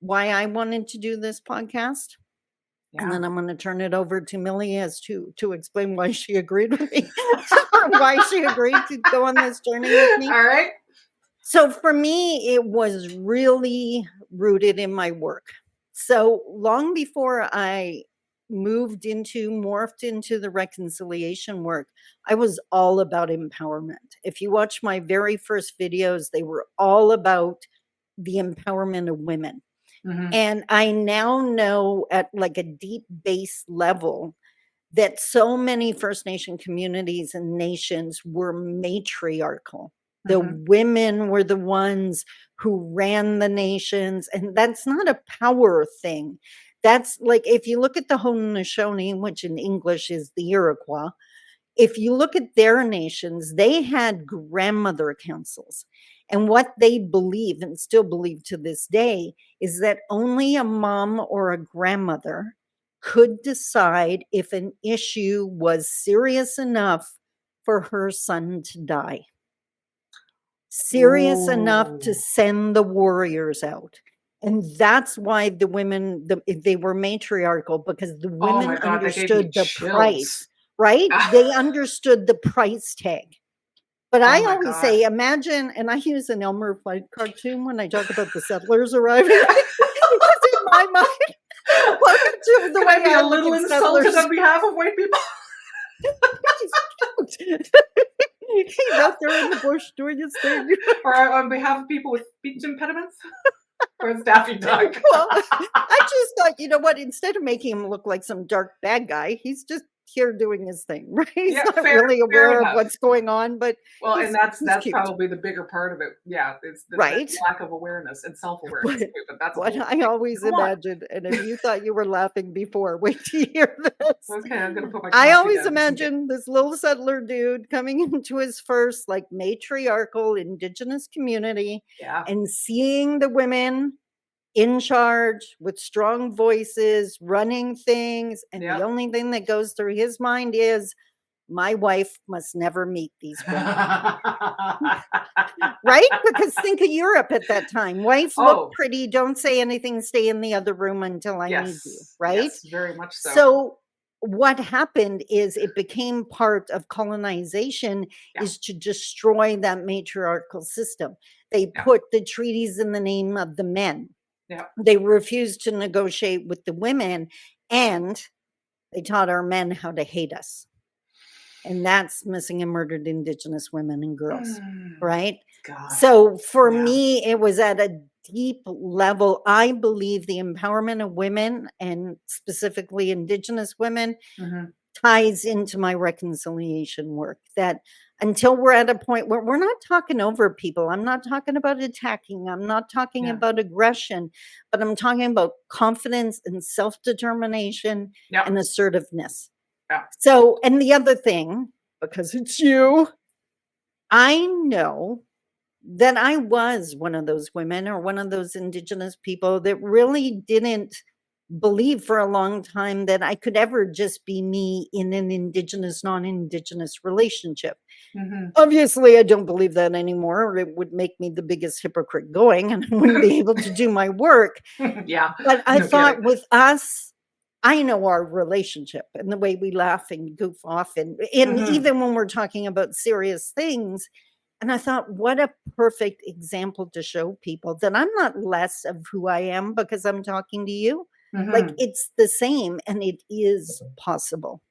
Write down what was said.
why I wanted to do this podcast. And Yeah. then I'm going to turn it over to Millie as to explain why she agreed with me, or why she agreed to go on this journey with me. All right. So for me, it was really rooted in my work. So long before I morphed into the reconciliation work, I was all about empowerment. If you watch my very first videos, they were all about the empowerment of women. Mhm. And I now know at like a deep base level that so many First Nation communities and nations were matriarchal. The women were the ones who ran the nations, and that's not a power thing. That's like, if you look at the Haudenosaunee, which in English is the Iroquois, if you look at their nations, they had grandmother councils. And what they believe, and still believe to this day, is that only a mom or a grandmother could decide if an issue was serious enough for her son to die. Serious enough to Ooh. send the warriors out. And that's why the women, they were matriarchal, because the Oh women my God, that gave me understood the chills. price, right? They understood the price tag. But Oh I my always God. say, imagine, and I use an Elmer Fudd cartoon when I talk about the settlers arriving. Because in my mind, welcome to the Can way I be I a look little at insulted settlers. on behalf of white people? He's cute. He's out there in the bush doing his thing. Or on behalf of people with speech impediments? Or is Daffy Duck? Well, I just thought, you know what? Instead of making him look like some dark bad guy, he's just here doing his thing, right? He's Yeah, not fair really aware of enough. what's going on, but Well, he's, and that's cute. probably the bigger part of it. Yeah, it's the Right? lack of awareness and self-awareness But too. But that's a what whole I thing. always Go on. imagined, and if you thought you were laughing before, wait till you hear this. Okay, I'm gonna put my I coffee always down. imagine this little settler dude coming into his first like matriarchal indigenous community Yeah. and seeing the women in charge with strong voices running things, and the Yep. only thing that goes through his mind is, my wife must never meet these women. Right? Because think of Europe at that time. Wife, Oh. look pretty, don't say anything, stay in the other room until I need you, Yes. right? Yes, very much so. So what happened is it became part of colonization, Yeah. is to destroy that matriarchal system. They Yeah. put the treaties in the name of the men. Yeah. They refused to negotiate with the women, and they taught our men how to hate us. And that's missing and murdered Indigenous women and girls, right? Gosh. So for Yeah. me, it was at a deep level. I believe the empowerment of women, and specifically Indigenous women, ties into my reconciliation work. That until we're at a point where we're not talking over people, I'm not talking about attacking, I'm not talking Yeah. about aggression, but I'm talking about confidence and self-determination Yep. and assertiveness. Yeah. So, and the other thing, because it's you, I know that I was one of those women or one of those Indigenous people that really didn't believe for a long time that I could ever just be me in an Indigenous, non-Indigenous relationship. Obviously, I don't believe that anymore, or it would make me the biggest hypocrite going, and I wouldn't be able to do my work. Yeah. But I No thought kidding. with us, I know our relationship and the way we laugh and goof off, and even when we're talking about serious things. And I thought, what a perfect example to show people that I'm not less of who I am because I'm talking to you. Like, it's the same, and it is possible.